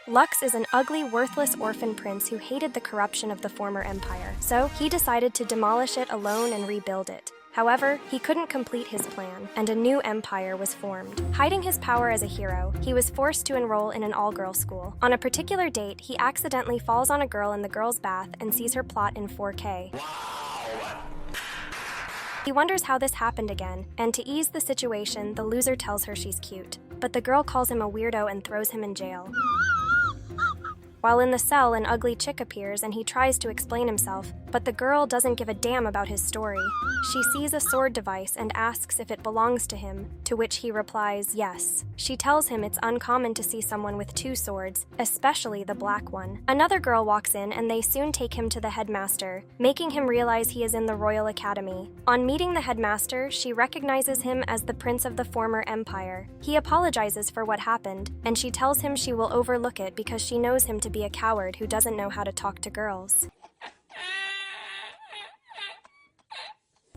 Lux is an ugly, worthless orphan prince who hated the corruption of the former empire, so he decided to demolish it alone and rebuild it. However, he couldn't complete his plan, and a new empire was formed. Hiding his power as a hero, he was forced to enroll in an all-girls school. On a particular date, he accidentally falls on a girl in the girls' bath and sees her plot in 4K. He wonders how this happened again, and to ease the situation, the loser tells her she's cute. But the girl calls him a weirdo and throws him in jail. While in the cell, an ugly chick appears and he tries to explain himself, but the girl doesn't give a damn about his story. She sees a sword device and asks if it belongs to him, to which he replies yes. She tells him it's uncommon to see someone with two swords, especially the black one. Another girl walks in and they soon take him to the headmaster, making him realize he is in the Royal Academy. On meeting the headmaster, she recognizes him as the prince of the former empire. He apologizes for what happened, and she tells him she will overlook it because she knows him to be a coward who doesn't know how to talk to girls.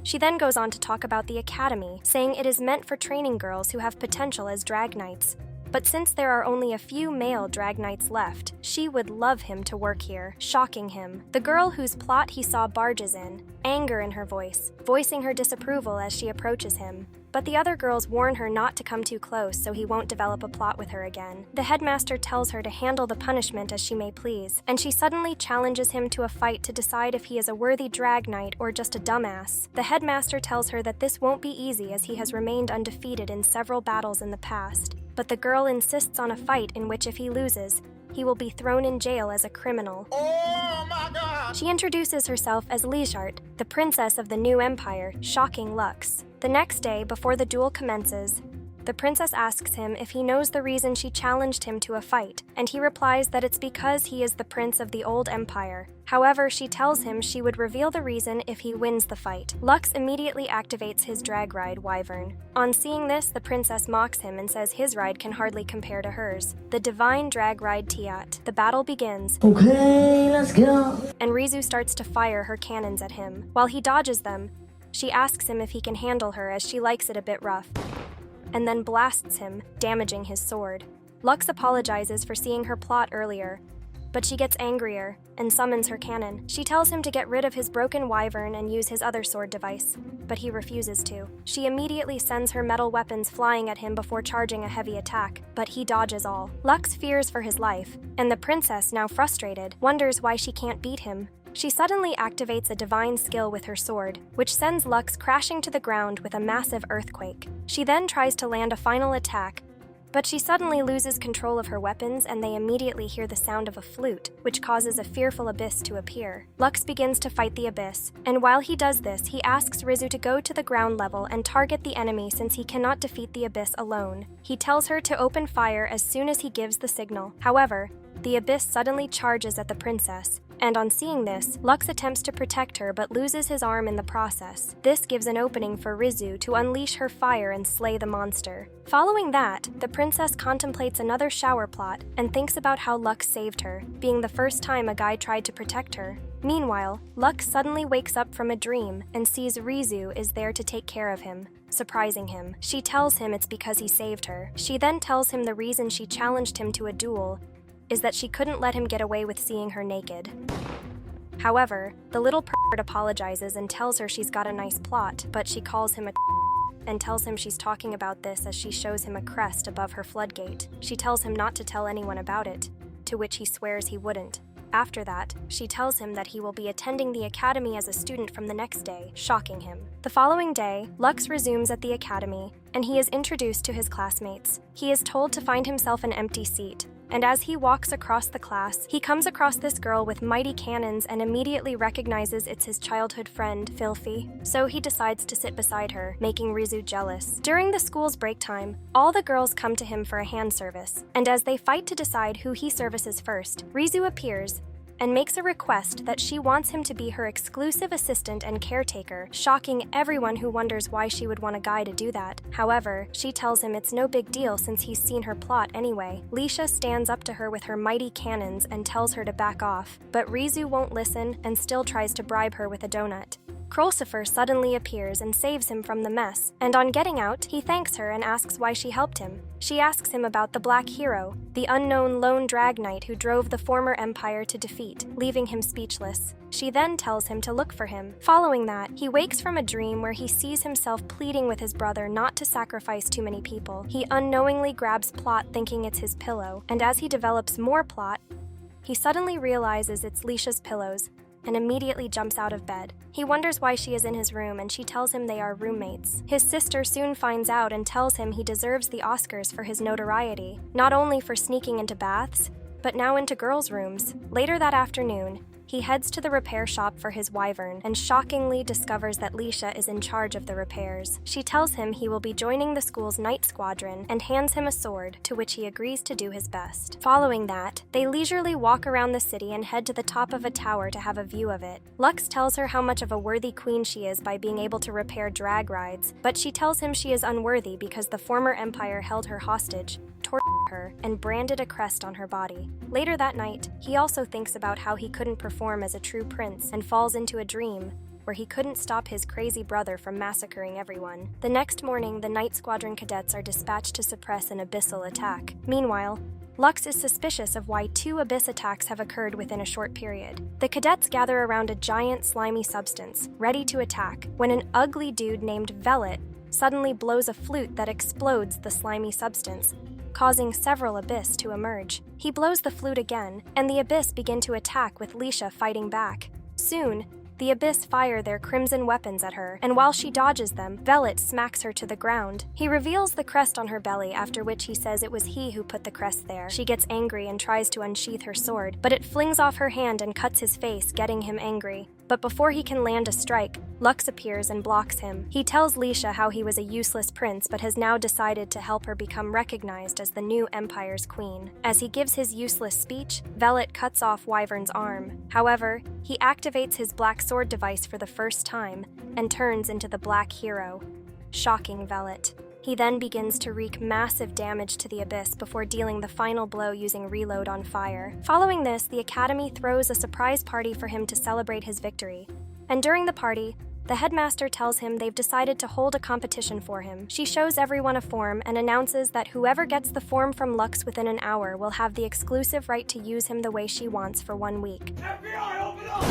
She then goes on to talk about the academy, saying it is meant for training girls who have potential as drag knights. But since there are only a few male drag knights left, she would love him to work here, shocking him. The girl whose plot he saw barges in, anger in her voice, voicing her disapproval as she approaches him. But the other girls warn her not to come too close so he won't develop a plot with her again. The headmaster tells her to handle the punishment as she may please, and she suddenly challenges him to a fight to decide if he is a worthy drag knight or just a dumbass. The headmaster tells her that this won't be easy as he has remained undefeated in several battles in the past. But the girl insists on a fight in which if he loses, he will be thrown in jail as a criminal. Oh my God! She introduces herself as Lieshart, the princess of the new empire, shocking Lux. The next day, before the duel commences, the princess asks him if he knows the reason she challenged him to a fight, and he replies that it's because he is the prince of the old empire. However, she tells him she would reveal the reason if he wins the fight. Lux immediately activates his drag ride, Wyvern. On seeing this, the princess mocks him and says his ride can hardly compare to hers. The divine drag ride Tiat. The battle begins. Okay, let's go. And Rizu starts to fire her cannons at him. While he dodges them, she asks him if he can handle her as she likes it a bit rough, and then blasts him, damaging his sword. Lux apologizes for seeing her plot earlier, but she gets angrier and summons her cannon. She tells him to get rid of his broken wyvern and use his other sword device, but he refuses to. She immediately sends her metal weapons flying at him before charging a heavy attack, but he dodges all. Lux fears for his life, and the princess, now frustrated, wonders why she can't beat him. She suddenly activates a divine skill with her sword, which sends Lux crashing to the ground with a massive earthquake. She then tries to land a final attack, but she suddenly loses control of her weapons and they immediately hear the sound of a flute, which causes a fearful abyss to appear. Lux begins to fight the abyss, and while he does this, he asks Rizu to go to the ground level and target the enemy since he cannot defeat the abyss alone. He tells her to open fire as soon as he gives the signal. However, the abyss suddenly charges at the princess, and on seeing this, Lux attempts to protect her but loses his arm in the process. This gives an opening for Rizu to unleash her fire and slay the monster. Following that, the princess contemplates another shower plot and thinks about how Lux saved her, being the first time a guy tried to protect her. Meanwhile, Lux suddenly wakes up from a dream and sees Rizu is there to take care of him, surprising him. She tells him it's because he saved her. She then tells him the reason she challenged him to a duel is that she couldn't let him get away with seeing her naked. However, the little pervert apologizes and tells her she's got a nice plot, but she calls him a and tells him she's talking about this as she shows him a crest above her floodgate. She tells him not to tell anyone about it, to which he swears he wouldn't. After that, she tells him that he will be attending the academy as a student from the next day, shocking him. The following day, Lux resumes at the academy, and he is introduced to his classmates. He is told to find himself an empty seat, and as he walks across the class, he comes across this girl with mighty cannons and immediately recognizes it's his childhood friend, Filthy. So he decides to sit beside her, making Rizu jealous. During the school's break time, all the girls come to him for a hand service, and as they fight to decide who he services first, Rizu appears and makes a request that she wants him to be her exclusive assistant and caretaker, shocking everyone who wonders why she would want a guy to do that. However, she tells him it's no big deal since he's seen her plot anyway. Leisha stands up to her with her mighty cannons and tells her to back off, but Rizu won't listen and still tries to bribe her with a donut. Krolsifer suddenly appears and saves him from the mess, and on getting out, he thanks her and asks why she helped him. She asks him about the Black Hero, the unknown lone drag knight who drove the former empire to defeat, leaving him speechless. She then tells him to look for him. Following that, he wakes from a dream where he sees himself pleading with his brother not to sacrifice too many people. He unknowingly grabs Plot thinking it's his pillow, and as he develops more Plot, he suddenly realizes it's Leisha's pillows and immediately jumps out of bed. He wonders why she is in his room and she tells him they are roommates. His sister soon finds out and tells him he deserves the Oscars for his notoriety, not only for sneaking into baths, but now into girls' rooms. Later that afternoon, he heads to the repair shop for his wyvern and shockingly discovers that Leisha is in charge of the repairs. She tells him he will be joining the school's night squadron and hands him a sword, to which he agrees to do his best. Following that, they leisurely walk around the city and head to the top of a tower to have a view of it. Lux tells her how much of a worthy queen she is by being able to repair drag rides, but she tells him she is unworthy because the former empire held her hostage, tortured her, and branded a crest on her body. Later that night, he also thinks about how he couldn't perform as a true prince and falls into a dream where he couldn't stop his crazy brother from massacring everyone. The next morning, the Night Squadron cadets are dispatched to suppress an abyssal attack. Meanwhile, Lux is suspicious of why 2 abyss attacks have occurred within a short period. The cadets gather around a giant slimy substance, ready to attack, when an ugly dude named Velvet suddenly blows a flute that explodes the slimy substance, causing several abyss to emerge. He blows the flute again, and the abyss begin to attack with Leisha fighting back. Soon, the abyss fire their crimson weapons at her, and while she dodges them, Velvet smacks her to the ground. He reveals the crest on her belly, after which he says it was he who put the crest there. She gets angry and tries to unsheath her sword, but it flings off her hand and cuts his face, getting him angry. But before he can land a strike, Lux appears and blocks him. He tells Leisha how he was a useless prince but has now decided to help her become recognized as the new empire's queen. As he gives his useless speech, Velvet cuts off Wyvern's arm. However, he activates his black sword device for the first time and turns into the Black Hero, shocking Velvet. He then begins to wreak massive damage to the abyss before dealing the final blow using reload on fire. Following this, the Academy throws a surprise party for him to celebrate his victory. And during the party, the headmaster tells him they've decided to hold a competition for him. She shows everyone a form and announces that whoever gets the form from Lux within an hour will have the exclusive right to use him the way she wants for 1 week. FBI, open up!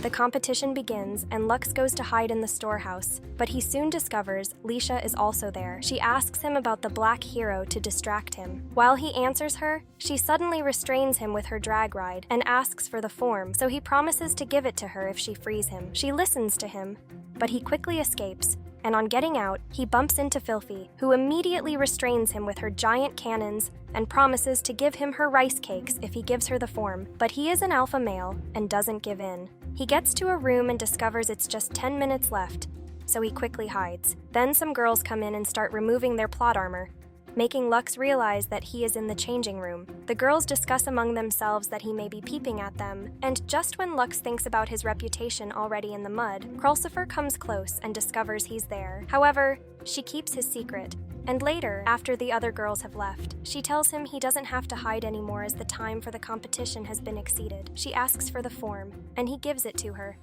The competition begins, and Lux goes to hide in the storehouse, but he soon discovers Leisha is also there. She asks him about the Black Hero to distract him. While he answers her, she suddenly restrains him with her drag ride and asks for the form, so he promises to give it to her if she frees him. She listens to him, but he quickly escapes, and on getting out, he bumps into Filthy, who immediately restrains him with her giant cannons and promises to give him her rice cakes if he gives her the form. But he is an alpha male and doesn't give in. He gets to a room and discovers it's just 10 minutes left, so he quickly hides. Then some girls come in and start removing their plot armor, making Lux realize that he is in the changing room. The girls discuss among themselves that he may be peeping at them, and just when Lux thinks about his reputation already in the mud, Krolsifer comes close and discovers he's there. However, she keeps his secret, and later, after the other girls have left, she tells him he doesn't have to hide anymore as the time for the competition has been exceeded. She asks for the form, and he gives it to her.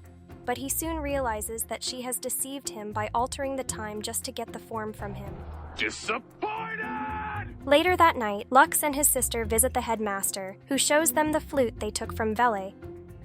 But he soon realizes that she has deceived him by altering the time just to get the form from him. Disappointed! Later that night, Lux and his sister visit the headmaster, who shows them the flute they took from Vele,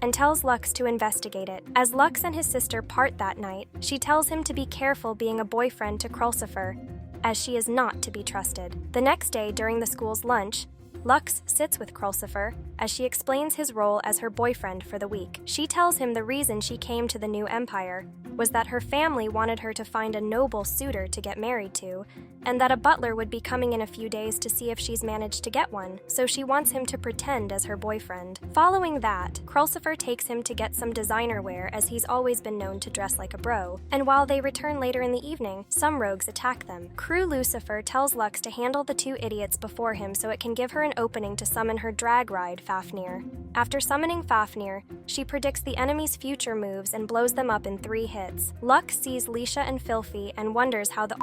and tells Lux to investigate it. As Lux and his sister part that night, she tells him to be careful being a boyfriend to Krolsifer, as she is not to be trusted. The next day, during the school's lunch, Lux sits with Krolsifer as she explains his role as her boyfriend for the week. She tells him the reason she came to the new empire was that her family wanted her to find a noble suitor to get married to, and that a butler would be coming in a few days to see if she's managed to get one, so she wants him to pretend as her boyfriend. Following that, Krolsifer takes him to get some designer wear as he's always been known to dress like a bro, and while they return later in the evening, some rogues attack them. Crew Lucifer tells Lux to handle the 2 idiots before him so it can give her an opening to summon her drag ride, Fafnir. After summoning Fafnir, she predicts the enemy's future moves and blows them up in 3 hits. Lux sees Leisha and Filthy and wonders how the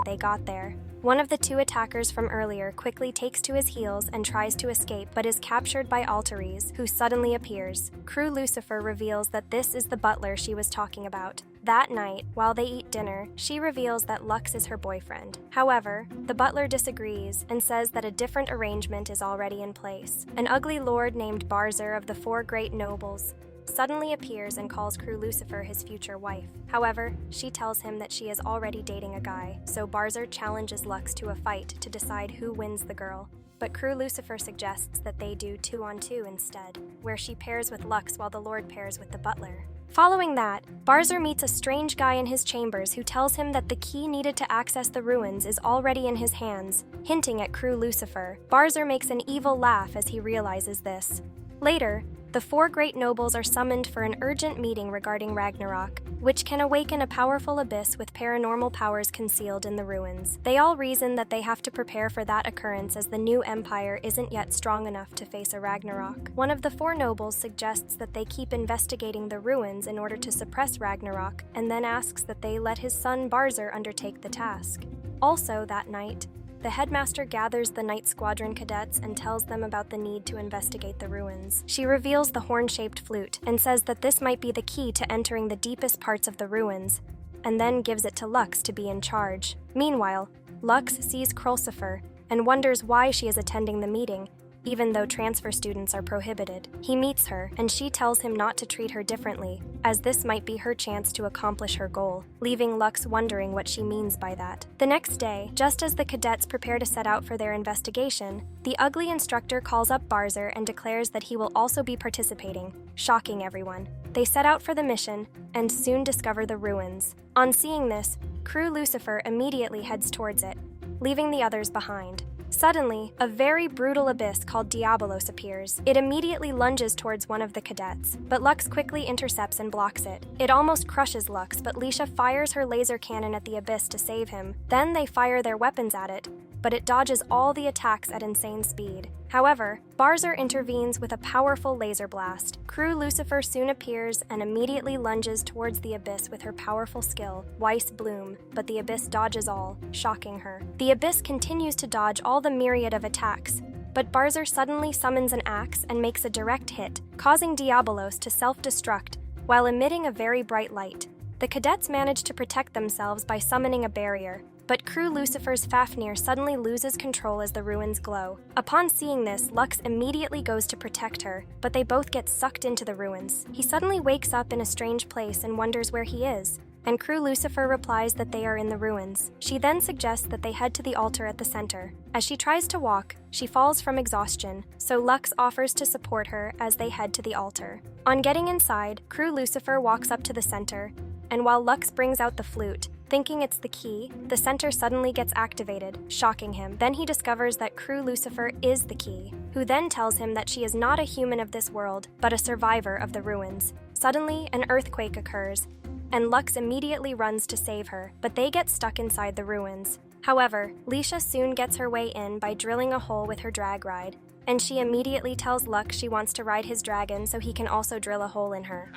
they got there. One of the two attackers from earlier quickly takes to his heels and tries to escape, but is captured by Alteres, who suddenly appears. Crew Lucifer reveals that this is the butler she was talking about. That night, while they eat dinner, she reveals that Lux is her boyfriend. However, the butler disagrees and says that a different arrangement is already in place. An ugly lord named Barzer of the Four Great Nobles suddenly appears and calls Crew Lucifer his future wife. However, she tells him that she is already dating a guy, so Barzer challenges Lux to a fight to decide who wins the girl. But Crew Lucifer suggests that they do 2-on-2 instead, where she pairs with Lux while the Lord pairs with the butler. Following that, Barzer meets a strange guy in his chambers who tells him that the key needed to access the ruins is already in his hands, hinting at Crew Lucifer. Barzer makes an evil laugh as he realizes this. Later, the four great nobles are summoned for an urgent meeting regarding Ragnarok, which can awaken a powerful abyss with paranormal powers concealed in the ruins. They all reason that they have to prepare for that occurrence as the new empire isn't yet strong enough to face a Ragnarok. One of the four nobles suggests that they keep investigating the ruins in order to suppress Ragnarok, and then asks that they let his son Barzer undertake the task. Also that night, the headmaster gathers the Night Squadron cadets and tells them about the need to investigate the ruins. She reveals the horn-shaped flute and says that this might be the key to entering the deepest parts of the ruins, and then gives it to Lux to be in charge. Meanwhile, Lux sees Krulcifer and wonders why she is attending the meeting, even though transfer students are prohibited. He meets her, and she tells him not to treat her differently, as this might be her chance to accomplish her goal, leaving Lux wondering what she means by that. The next day, just as the cadets prepare to set out for their investigation, the ugly instructor calls up Barzer and declares that he will also be participating, shocking everyone. They set out for the mission, and soon discover the ruins. On seeing this, Crew Lucifer immediately heads towards it, leaving the others behind. Suddenly, a very brutal abyss called Diabolos appears. It immediately lunges towards one of the cadets, but Lux quickly intercepts and blocks it. It almost crushes Lux, but Lisha fires her laser cannon at the abyss to save him. Then they fire their weapons at it, but it dodges all the attacks at insane speed. However, Barzer intervenes with a powerful laser blast. Crew Lucifer soon appears and immediately lunges towards the abyss with her powerful skill, Weiss Bloom, but the abyss dodges all, shocking her. The abyss continues to dodge all the myriad of attacks, but Barzer suddenly summons an axe and makes a direct hit, causing Diabolos to self-destruct while emitting a very bright light. The cadets manage to protect themselves by summoning a barrier, but Crew Lucifer's Fafnir suddenly loses control as the ruins glow. Upon seeing this, Lux immediately goes to protect her, but they both get sucked into the ruins. He suddenly wakes up in a strange place and wonders where he is, and Crew Lucifer replies that they are in the ruins. She then suggests that they head to the altar at the center. As she tries to walk, she falls from exhaustion, so Lux offers to support her as they head to the altar. On getting inside, Crew Lucifer walks up to the center, and while Lux brings out the flute, thinking it's the key, the center suddenly gets activated, shocking him. Then he discovers that Crew Lucifer is the key, who then tells him that she is not a human of this world, but a survivor of the ruins. Suddenly, an earthquake occurs, and Lux immediately runs to save her, but they get stuck inside the ruins. However, Lisha soon gets her way in by drilling a hole with her drag ride, and she immediately tells Lux she wants to ride his dragon so he can also drill a hole in her.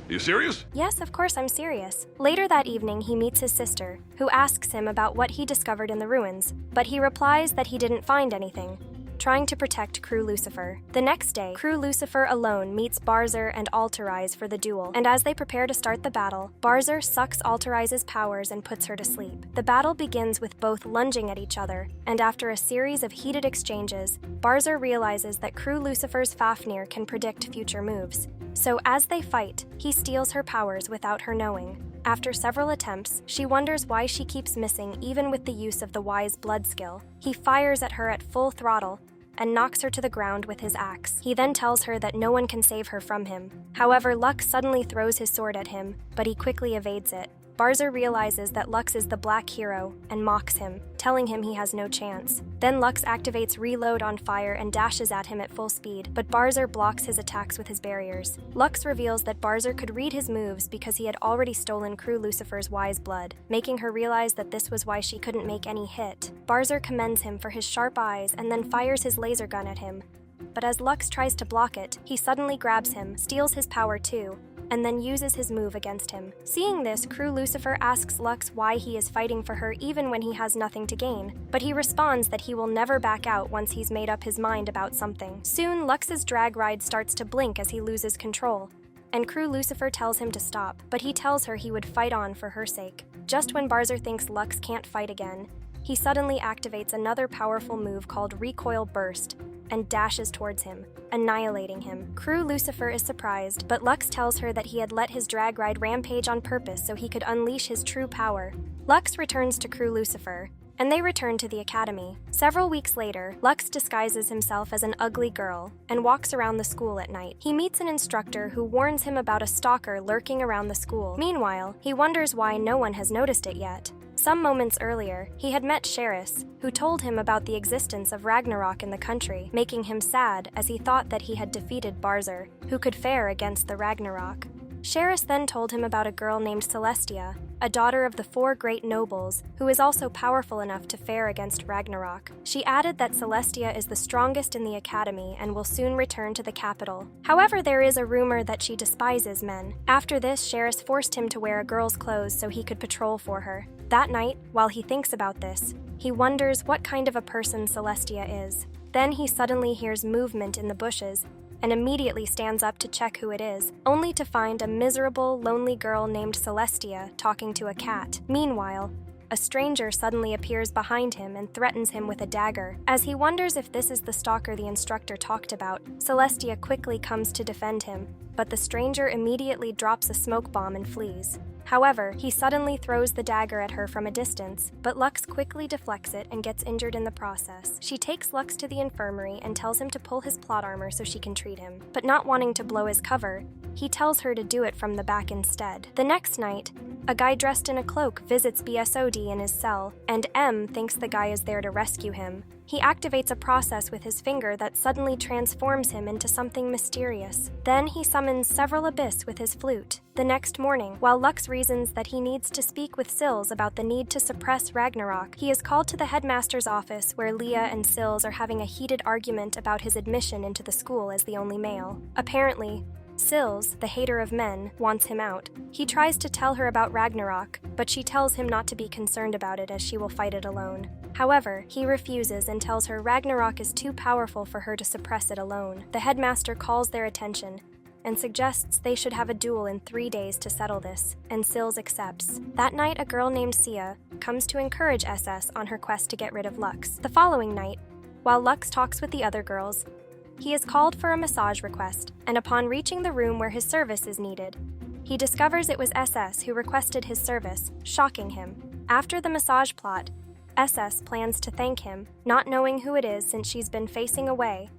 You serious? Yes, of course I'm serious. Later that evening, he meets his sister, who asks him about what he discovered in the ruins, but he replies that he didn't find anything, trying to protect Crew Lucifer. The next day, Crew Lucifer alone meets Barzer and Alterize for the duel, and as they prepare to start the battle, Barzer sucks Alterize's powers and puts her to sleep. The battle begins with both lunging at each other, and after a series of heated exchanges, Barzer realizes that Crew Lucifer's Fafnir can predict future moves. So as they fight, he steals her powers without her knowing. After several attempts, she wonders why she keeps missing even with the use of the Wise Blood skill. He fires at her at full throttle and knocks her to the ground with his axe. He then tells her that no one can save her from him. However, Lux suddenly throws his sword at him, but he quickly evades it. Barzer realizes that Lux is the Black Hero and mocks him, telling him he has no chance. Then Lux activates Reload on fire and dashes at him at full speed, but Barzer blocks his attacks with his barriers. Lux reveals that Barzer could read his moves because he had already stolen Crew Lucifer's Wise Blood, making her realize that this was why she couldn't make any hit. Barzer commends him for his sharp eyes and then fires his laser gun at him. But as Lux tries to block it, he suddenly grabs him, steals his power too, and then uses his move against him. Seeing this, Crew Lucifer asks Lux why he is fighting for her even when he has nothing to gain, but he responds that he will never back out once he's made up his mind about something. Soon, Lux's drag ride starts to blink as he loses control, and Crew Lucifer tells him to stop, but he tells her he would fight on for her sake. Just when Barzer thinks Lux can't fight again, he suddenly activates another powerful move called Recoil Burst and dashes towards him, annihilating him. Crew Lucifer is surprised, but Lux tells her that he had let his drag ride rampage on purpose so he could unleash his true power. Lux returns to Crew Lucifer, and they return to the academy. Several weeks later, Lux disguises himself as an ugly girl and walks around the school at night. He meets an instructor who warns him about a stalker lurking around the school. Meanwhile, he wonders why no one has noticed it yet. Some moments earlier, he had met Sheris, who told him about the existence of Ragnarok in the country, making him sad as he thought that he had defeated Barzer, who could fare against the Ragnarok. Sheris then told him about a girl named Celestia, a daughter of the 4 great nobles, who is also powerful enough to fare against Ragnarok. She added that Celestia is the strongest in the academy and will soon return to the capital. However, there is a rumor that she despises men. After this, Sheris forced him to wear a girl's clothes so he could patrol for her. That night, while he thinks about this, he wonders what kind of a person Celestia is. Then he suddenly hears movement in the bushes and immediately stands up to check who it is, only to find a miserable, lonely girl named Celestia talking to a cat. Meanwhile, a stranger suddenly appears behind him and threatens him with a dagger. As he wonders if this is the stalker the instructor talked about, Celestia quickly comes to defend him, but the stranger immediately drops a smoke bomb and flees. However, he suddenly throws the dagger at her from a distance, but Lux quickly deflects it and gets injured in the process. She takes Lux to the infirmary and tells him to pull his plot armor so she can treat him. But not wanting to blow his cover, he tells her to do it from the back instead. The next night, a guy dressed in a cloak visits BSOD in his cell, and M thinks the guy is there to rescue him. He activates a process with his finger that suddenly transforms him into something mysterious. Then he summons several abyss with his flute. The next morning, while Lux reasons that he needs to speak with Sills about the need to suppress Ragnarok, he is called to the headmaster's office where Leah and Sills are having a heated argument about his admission into the school as the only male. Apparently, Sills, the hater of men, wants him out. He tries to tell her about Ragnarok, but she tells him not to be concerned about it as she will fight it alone. However, he refuses and tells her Ragnarok is too powerful for her to suppress it alone. The headmaster calls their attention and suggests they should have a duel in 3 days to settle this, and Sills accepts. That night, a girl named Sia comes to encourage SS on her quest to get rid of Lux. The following night, while Lux talks with the other girls, he is called for a massage request, and upon reaching the room where his service is needed, he discovers it was SS who requested his service, shocking him. After the massage plot, SS plans to thank him, not knowing who it is since she's been facing away,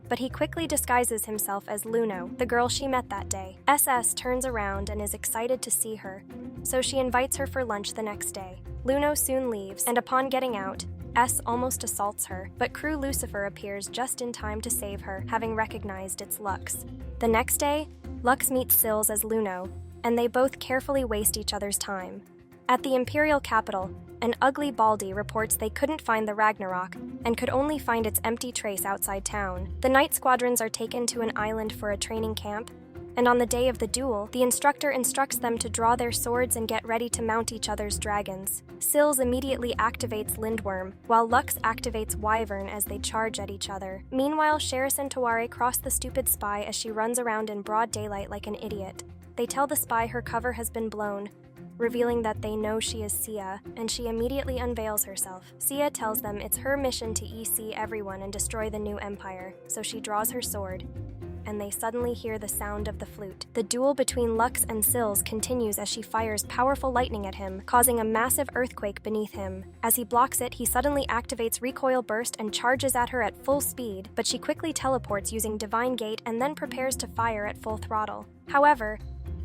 but he quickly disguises himself as Luno, the girl she met that day. SS turns around and is excited to see her, so she invites her for lunch the next day. Luno soon leaves, and upon getting out, S almost assaults her, but Crew Lucifer appears just in time to save her, having recognized it's Lux. The next day, Lux meets Sills as Luno, and they both carefully waste each other's time. At the Imperial capital, an ugly Baldy reports they couldn't find the Ragnarok and could only find its empty trace outside town. The night squadrons are taken to an island for a training camp, and on the day of the duel, the instructor instructs them to draw their swords and get ready to mount each other's dragons. Sills immediately activates Lindworm, while Lux activates Wyvern as they charge at each other. Meanwhile, Sheris and Tawari cross the stupid spy as she runs around in broad daylight like an idiot. They tell the spy her cover has been blown, revealing that they know she is Sia, and she immediately unveils herself. Sia tells them it's her mission to EC everyone and destroy the new empire, so she draws her sword, and they suddenly hear the sound of the flute. The duel between Lux and Sills continues as she fires powerful lightning at him, causing a massive earthquake beneath him. As he blocks it, he suddenly activates Recoil Burst and charges at her at full speed, but she quickly teleports using Divine Gate and then prepares to fire at full throttle. However,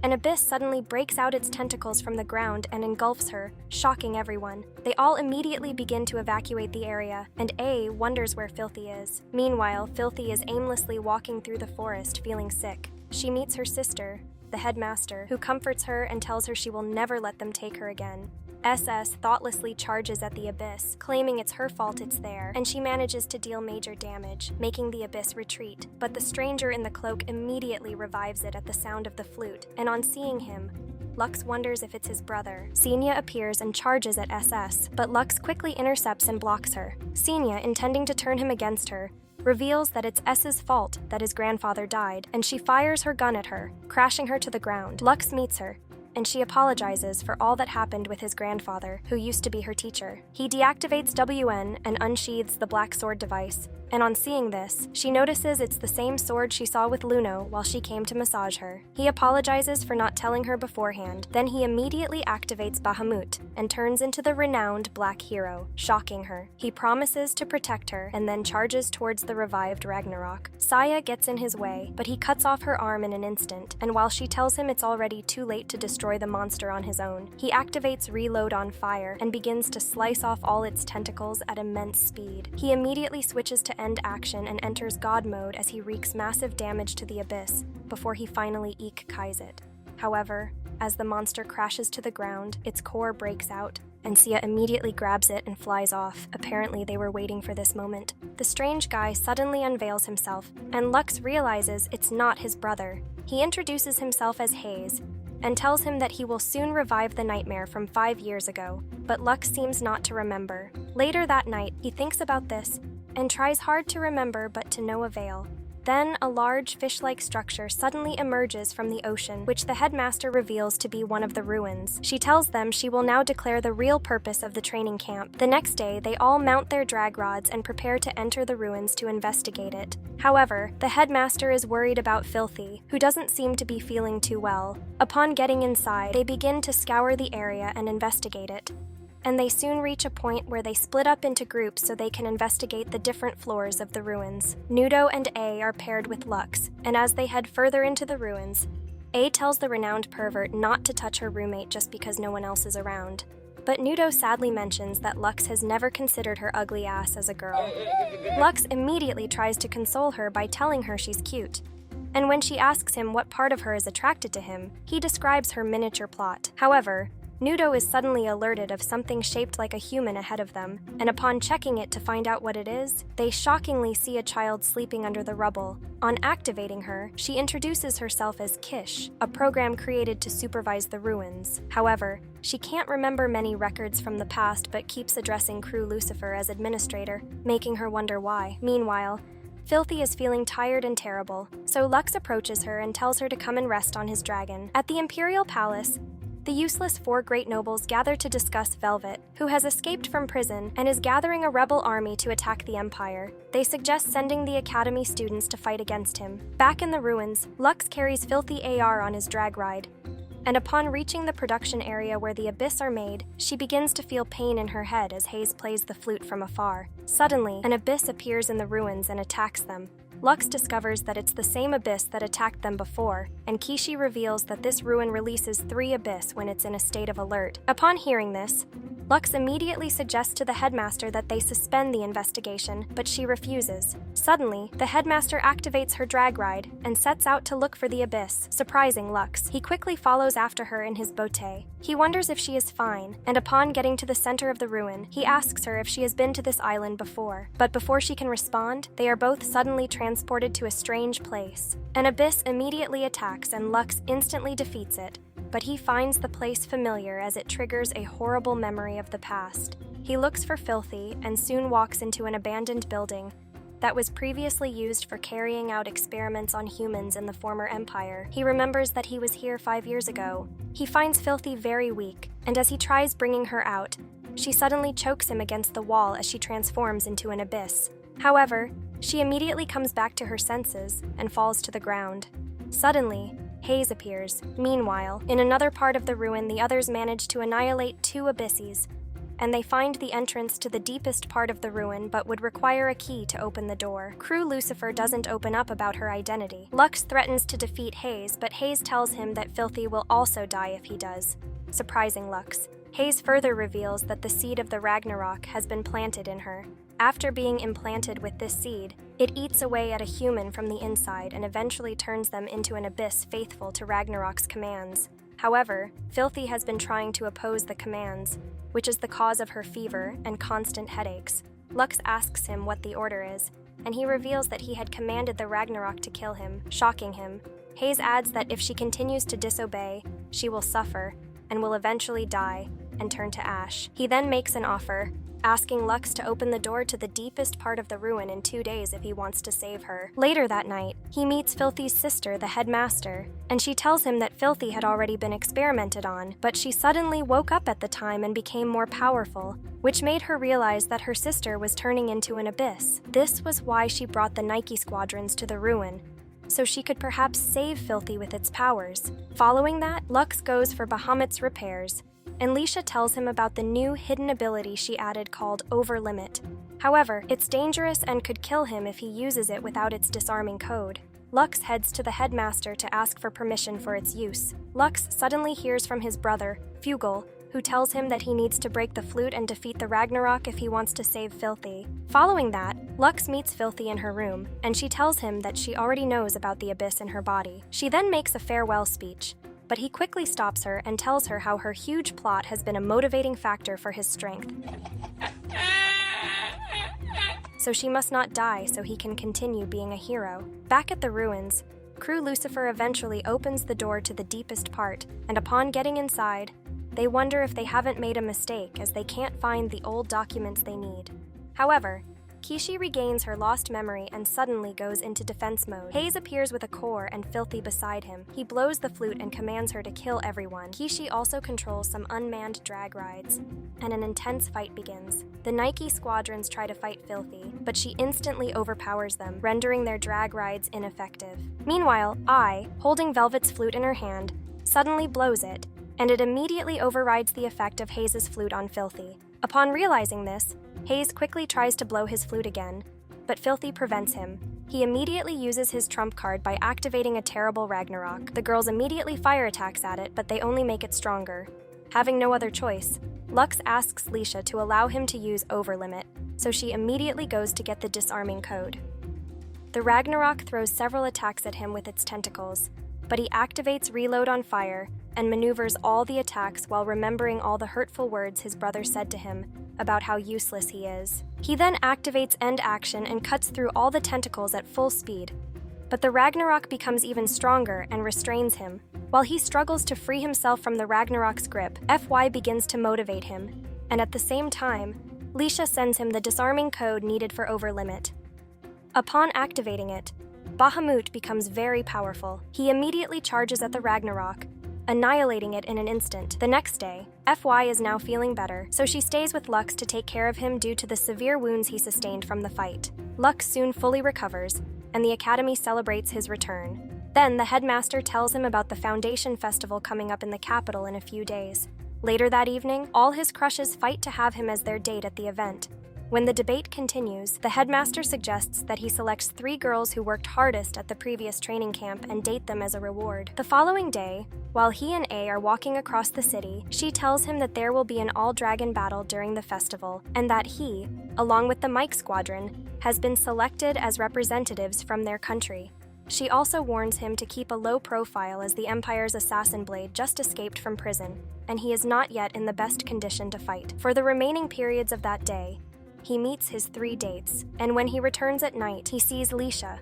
an abyss suddenly breaks out its tentacles from the ground and engulfs her, shocking everyone. They all immediately begin to evacuate the area, and A wonders where Filthy is. Meanwhile, Filthy is aimlessly walking through the forest, feeling sick. She meets her sister, the headmaster, who comforts her and tells her she will never let them take her again. SS thoughtlessly charges at the abyss, claiming it's her fault it's there, and she manages to deal major damage, making the abyss retreat. But the stranger in the cloak immediately revives it at the sound of the flute, and on seeing him, Lux wonders if it's his brother. Xenia appears and charges at SS, but Lux quickly intercepts and blocks her. Xenia, intending to turn him against her, reveals that it's S's fault that his grandfather died, and she fires her gun at her, crashing her to the ground. Lux meets her, and she apologizes for all that happened with his grandfather, who used to be her teacher. He deactivates WN and unsheathes the black sword device, and on seeing this, she notices it's the same sword she saw with Luno while she came to massage her. He apologizes for not telling her beforehand, then he immediately activates Bahamut and turns into the renowned Black Hero, shocking her. He promises to protect her and then charges towards the revived Ragnarok. Saya gets in his way, but he cuts off her arm in an instant, and while she tells him it's already too late to destroy the monster on his own, he activates Reload on fire and begins to slice off all its tentacles at immense speed. He immediately switches to end action and enters God mode as he wreaks massive damage to the abyss before he finally ikekais it. However, as the monster crashes to the ground, its core breaks out, and Sia immediately grabs it and flies off. Apparently they were waiting for this moment. The strange guy suddenly unveils himself, and Lux realizes it's not his brother. He introduces himself as Hayes, and tells him that he will soon revive the nightmare from 5 years ago, but Lux seems not to remember. Later that night, he thinks about this, and tries hard to remember but to no avail. Then, a large fish-like structure suddenly emerges from the ocean, which the headmaster reveals to be one of the ruins. She tells them she will now declare the real purpose of the training camp. The next day, they all mount their drag rods and prepare to enter the ruins to investigate it. However, the headmaster is worried about Filthy, who doesn't seem to be feeling too well. Upon getting inside, they begin to scour the area and investigate it, and they soon reach a point where they split up into groups so they can investigate the different floors of the ruins. Nudo and A are paired with Lux, and as they head further into the ruins, A tells the renowned pervert not to touch her roommate just because no one else is around. But Nudo sadly mentions that Lux has never considered her ugly ass as a girl. Lux immediately tries to console her by telling her she's cute, and when she asks him what part of her is attracted to him, he describes her miniature plot. However, Nudo is suddenly alerted of something shaped like a human ahead of them, and upon checking it to find out what it is, they shockingly see a child sleeping under the rubble. On activating her, she introduces herself as Kish, a program created to supervise the ruins. However, she can't remember many records from the past but keeps addressing Crew Lucifer as administrator, making her wonder why. Meanwhile, Filthy is feeling tired and terrible, so Lux approaches her and tells her to come and rest on his dragon. At the Imperial Palace, the useless 4 great nobles gather to discuss Velvet, who has escaped from prison and is gathering a rebel army to attack the Empire. They suggest sending the Academy students to fight against him. Back in the ruins, Lux carries Filthy AR on his drag ride, and upon reaching the production area where the abyss are made, she begins to feel pain in her head as Hayes plays the flute from afar. Suddenly, an abyss appears in the ruins and attacks them. Lux discovers that it's the same abyss that attacked them before, and Kishi reveals that this ruin releases 3 abyss when it's in a state of alert. Upon hearing this, Lux immediately suggests to the headmaster that they suspend the investigation, but she refuses. Suddenly, the headmaster activates her drag ride and sets out to look for the abyss, surprising Lux. He quickly follows after her in his bote. He wonders if she is fine, and upon getting to the center of the ruin, he asks her if she has been to this island before. But before she can respond, they are both suddenly transported to a strange place. An abyss immediately attacks and Lux instantly defeats it, but he finds the place familiar as it triggers a horrible memory of the past. He looks for Filthy and soon walks into an abandoned building that was previously used for carrying out experiments on humans in the former empire. He remembers that he was here 5 years ago. He finds Filthy very weak, and as he tries bringing her out, she suddenly chokes him against the wall as she transforms into an abyss. However, she immediately comes back to her senses and falls to the ground. Suddenly, Hayes appears. Meanwhile, in another part of the ruin, the others manage to annihilate 2 abysses, and they find the entrance to the deepest part of the ruin but would require a key to open the door. Crew Lucifer doesn't open up about her identity. Lux threatens to defeat Hayes, but Hayes tells him that Filthy will also die if he does, surprising Lux. Hayes further reveals that the seed of the Ragnarok has been planted in her. After being implanted with this seed, it eats away at a human from the inside and eventually turns them into an abyss faithful to Ragnarok's commands. However, Filthy has been trying to oppose the commands, which is the cause of her fever and constant headaches. Lux asks him what the order is, and he reveals that he had commanded the Ragnarok to kill him, shocking him. Hayes adds that if she continues to disobey, she will suffer, and will eventually die, and turn to ash. He then makes an offer, asking Lux to open the door to the deepest part of the ruin in 2 days if he wants to save her. Later that night, he meets Filthy's sister, the headmaster, and she tells him that Filthy had already been experimented on, but she suddenly woke up at the time and became more powerful, which made her realize that her sister was turning into an abyss. This was why she brought the Nike squadrons to the ruin, so she could perhaps save Filthy with its powers. Following that, Lux goes for Bahamut's repairs, and Lisha tells him about the new hidden ability she added called Overlimit. However, it's dangerous and could kill him if he uses it without its disarming code. Lux heads to the headmaster to ask for permission for its use. Lux suddenly hears from his brother, Fugel, who tells him that he needs to break the flute and defeat the Ragnarok if he wants to save Filthy. Following that, Lux meets Filthy in her room, and she tells him that she already knows about the abyss in her body. She then makes a farewell speech, but he quickly stops her and tells her how her huge plot has been a motivating factor for his strength. So she must not die so he can continue being a hero. Back at the ruins, Crew Lucifer eventually opens the door to the deepest part, and upon getting inside, they wonder if they haven't made a mistake as they can't find the old documents they need. However, Kishi regains her lost memory and suddenly goes into defense mode. Hayes appears with a core and Filthy beside him. He blows the flute and commands her to kill everyone. Kishi also controls some unmanned drag rides, and an intense fight begins. The Nike squadrons try to fight Filthy, but she instantly overpowers them, rendering their drag rides ineffective. Meanwhile, I, holding Velvet's flute in her hand, suddenly blows it, and it immediately overrides the effect of Hayes' flute on Filthy. Upon realizing this, Hayes quickly tries to blow his flute again, but Filthy prevents him. He immediately uses his trump card by activating a terrible Ragnarok. The girls immediately fire attacks at it, but they only make it stronger. Having no other choice, Lux asks Lisha to allow him to use Overlimit, so she immediately goes to get the disarming code. The Ragnarok throws several attacks at him with its tentacles, but he activates Reload on fire and maneuvers all the attacks while remembering all the hurtful words his brother said to him about how useless he is. He then activates End Action and cuts through all the tentacles at full speed, but the Ragnarok becomes even stronger and restrains him. While he struggles to free himself from the Ragnarok's grip, FY begins to motivate him, and at the same time, Lisha sends him the disarming code needed for Overlimit. Upon activating it, Bahamut becomes very powerful. He immediately charges at the Ragnarok, annihilating it in an instant. The next day, FY is now feeling better, so she stays with Lux to take care of him due to the severe wounds he sustained from the fight. Lux soon fully recovers, and the Academy celebrates his return. Then the headmaster tells him about the Foundation Festival coming up in the capital in a few days. Later that evening, all his crushes fight to have him as their date at the event. When the debate continues, the headmaster suggests that he selects 3 girls who worked hardest at the previous training camp and date them as a reward. The following day, while he and A are walking across the city, she tells him that there will be an all-dragon battle during the festival, and that he, along with the Mike Squadron, has been selected as representatives from their country. She also warns him to keep a low profile as the Empire's assassin blade just escaped from prison, and he is not yet in the best condition to fight. For the remaining periods of that day, he meets his 3 dates, and when he returns at night, he sees Lisha,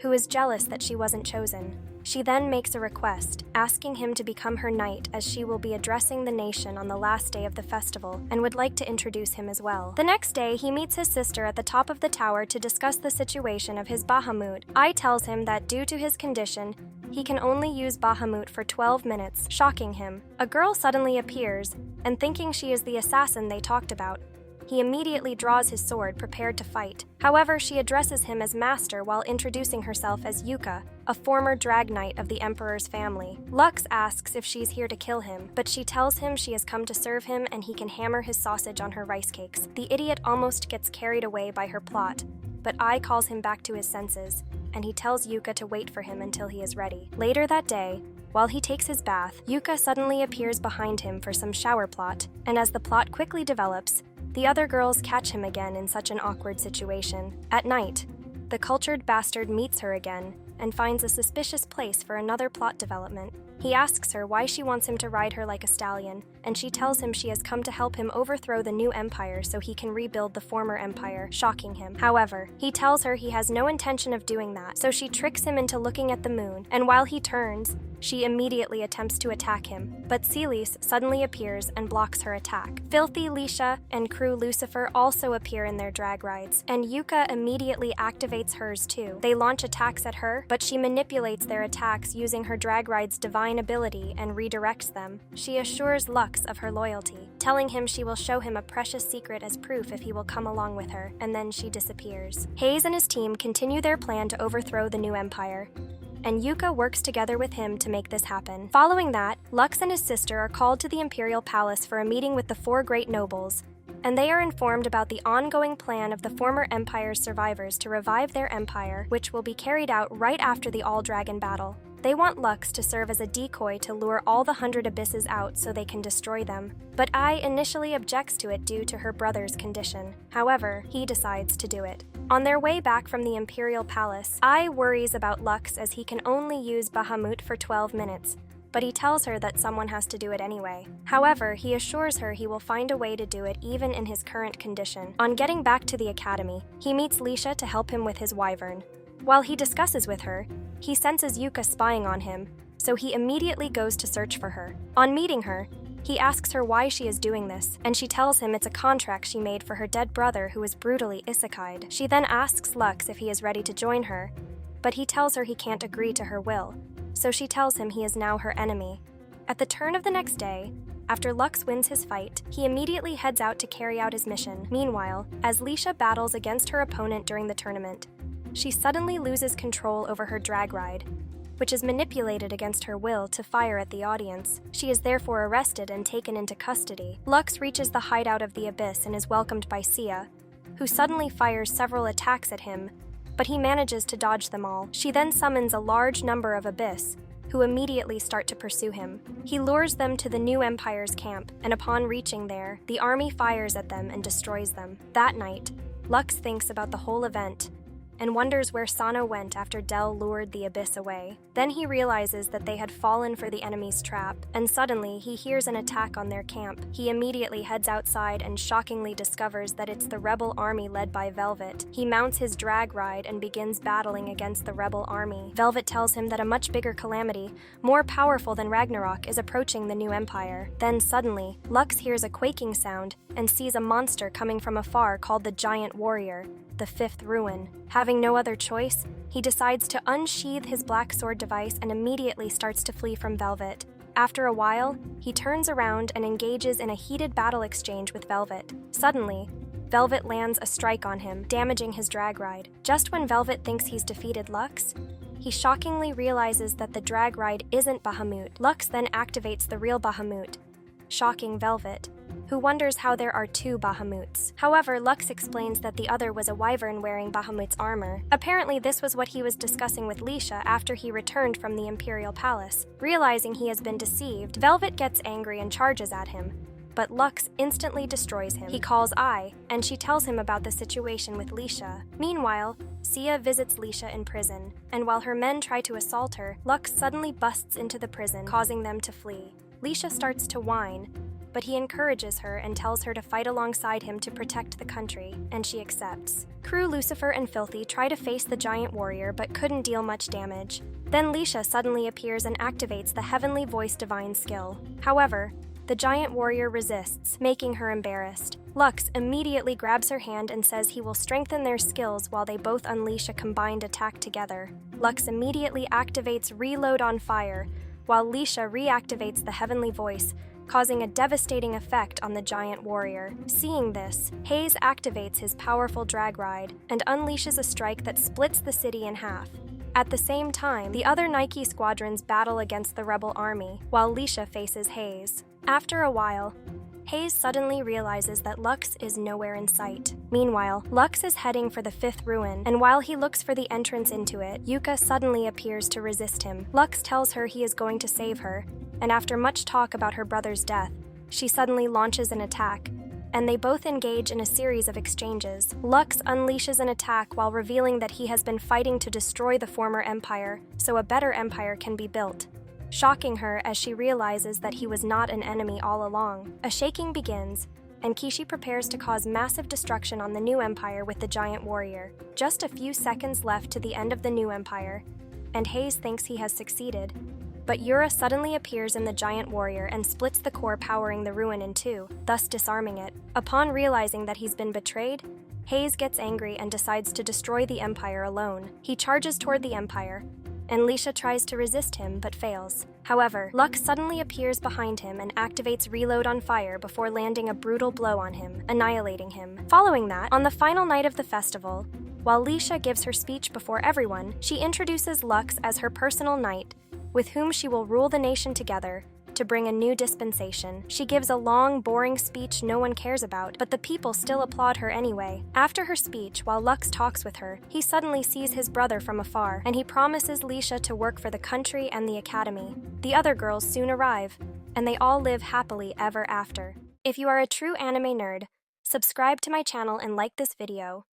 who is jealous that she wasn't chosen. She then makes a request, asking him to become her knight as she will be addressing the nation on the last day of the festival and would like to introduce him as well. The next day, he meets his sister at the top of the tower to discuss the situation of his Bahamut. I tells him that due to his condition, he can only use Bahamut for 12 minutes, shocking him. A girl suddenly appears, and thinking she is the assassin they talked about, he immediately draws his sword, prepared to fight. However, she addresses him as Master while introducing herself as Yuka, a former drag knight of the Emperor's family. Lux asks if she's here to kill him, but she tells him she has come to serve him and he can hammer his sausage on her rice cakes. The idiot almost gets carried away by her plot, but I calls him back to his senses, and he tells Yuka to wait for him until he is ready. Later that day, while he takes his bath, Yuka suddenly appears behind him for some shower plot, and as the plot quickly develops, the other girls catch him again in such an awkward situation. At night, the cultured bastard meets her again and finds a suspicious place for another plot development. He asks her why she wants him to ride her like a stallion, and she tells him she has come to help him overthrow the new empire so he can rebuild the former empire, shocking him. However, he tells her he has no intention of doing that, so she tricks him into looking at the moon, and while he turns, she immediately attempts to attack him, but Celis suddenly appears and blocks her attack. Filthy Lisha and crew Lucifer also appear in their drag rides, and Yuka immediately activates hers too. They launch attacks at her, but she manipulates their attacks using her drag ride's divine ability and redirects them. She assures Lux of her loyalty, telling him she will show him a precious secret as proof if he will come along with her, and then she disappears. Hayes and his team continue their plan to overthrow the new empire, and Yuka works together with him to make this happen. Following that, Lux and his sister are called to the Imperial Palace for a meeting with the 4 great nobles, and they are informed about the ongoing plan of the former Empire's survivors to revive their empire, which will be carried out right after the All-Dragon battle. They want Lux to serve as a decoy to lure all the 100 abysses out so they can destroy them, but Ai initially objects to it due to her brother's condition. However, he decides to do it. On their way back from the Imperial Palace, Ai worries about Lux as he can only use Bahamut for 12 minutes, but he tells her that someone has to do it anyway. However, he assures her he will find a way to do it even in his current condition. On getting back to the academy, he meets Lisha to help him with his wyvern. While he discusses with her, he senses Yuka spying on him, so he immediately goes to search for her. On meeting her, he asks her why she is doing this, and she tells him it's a contract she made for her dead brother who was brutally isekai'd. She then asks Lux if he is ready to join her, but he tells her he can't agree to her will, so she tells him he is now her enemy. At the turn of the next day, after Lux wins his fight, he immediately heads out to carry out his mission. Meanwhile, as Lisha battles against her opponent during the tournament, she suddenly loses control over her drag ride, which is manipulated against her will to fire at the audience. She is therefore arrested and taken into custody. Lux reaches the hideout of the Abyss and is welcomed by Sia, who suddenly fires several attacks at him, but he manages to dodge them all. She then summons a large number of Abyss, who immediately start to pursue him. He lures them to the new Empire's camp, and upon reaching there, the army fires at them and destroys them. That night, Lux thinks about the whole event and wonders where Sano went after Del lured the Abyss away. Then he realizes that they had fallen for the enemy's trap, and suddenly he hears an attack on their camp. He immediately heads outside and shockingly discovers that it's the rebel army led by Velvet. He mounts his drag ride and begins battling against the rebel army. Velvet tells him that a much bigger calamity, more powerful than Ragnarok, is approaching the new empire. Then suddenly, Lux hears a quaking sound and sees a monster coming from afar called the Giant Warrior, the 5th Ruin. Having no other choice, he decides to unsheath his black sword device and immediately starts to flee from Velvet. After a while, he turns around and engages in a heated battle exchange with Velvet. Suddenly, Velvet lands a strike on him, damaging his drag ride. Just when Velvet thinks he's defeated Lux, he shockingly realizes that the drag ride isn't Bahamut. Lux then activates the real Bahamut, shocking Velvet, who wonders how there are 2 Bahamuts. However, Lux explains that the other was a wyvern wearing Bahamut's armor. Apparently, this was what he was discussing with Lisha after he returned from the Imperial Palace. Realizing he has been deceived, Velvet gets angry and charges at him, but Lux instantly destroys him. He calls Ai, and she tells him about the situation with Lisha. Meanwhile, Sia visits Lisha in prison, and while her men try to assault her, Lux suddenly busts into the prison, causing them to flee. Lisha starts to whine, but he encourages her and tells her to fight alongside him to protect the country, and she accepts. Crew Lucifer and Filthy try to face the giant warrior but couldn't deal much damage. Then Lisha suddenly appears and activates the Heavenly Voice Divine skill. However, the giant warrior resists, making her embarrassed. Lux immediately grabs her hand and says he will strengthen their skills while they both unleash a combined attack together. Lux immediately activates Reload on Fire, while Lisha reactivates the Heavenly Voice, causing a devastating effect on the giant warrior. Seeing this, Hayes activates his powerful drag ride and unleashes a strike that splits the city in half. At the same time, the other Nike squadrons battle against the rebel army, while Lisha faces Hayes. After a while, Hayes suddenly realizes that Lux is nowhere in sight. Meanwhile, Lux is heading for the 5th Ruin, and while he looks for the entrance into it, Yuka suddenly appears to resist him. Lux tells her he is going to save her, and after much talk about her brother's death, she suddenly launches an attack, and they both engage in a series of exchanges. Lux unleashes an attack while revealing that he has been fighting to destroy the former empire, so a better empire can be built. shocking her as she realizes that he was not an enemy all along. A shaking begins, and Kishi prepares to cause massive destruction on the new empire with the giant warrior. Just a few seconds left to the end of the new empire, and Hayes thinks he has succeeded. But Yura suddenly appears in the giant warrior and splits the core powering the ruin in two, thus disarming it. Upon realizing that he's been betrayed, Hayes gets angry and decides to destroy the empire alone. He charges toward the empire, and Lisha tries to resist him but fails. However, Lux suddenly appears behind him and activates Reload on fire before landing a brutal blow on him, annihilating him. Following that, on the final night of the festival, while Lisha gives her speech before everyone, she introduces Lux as her personal knight, with whom she will rule the nation together to bring a new dispensation. She gives a long, boring speech no one cares about, but the people still applaud her anyway. After her speech, while Lux talks with her, he suddenly sees his brother from afar, and he promises Lisha to work for the country and the academy. The other girls soon arrive, and they all live happily ever after. If you are a true anime nerd, subscribe to my channel and like this video.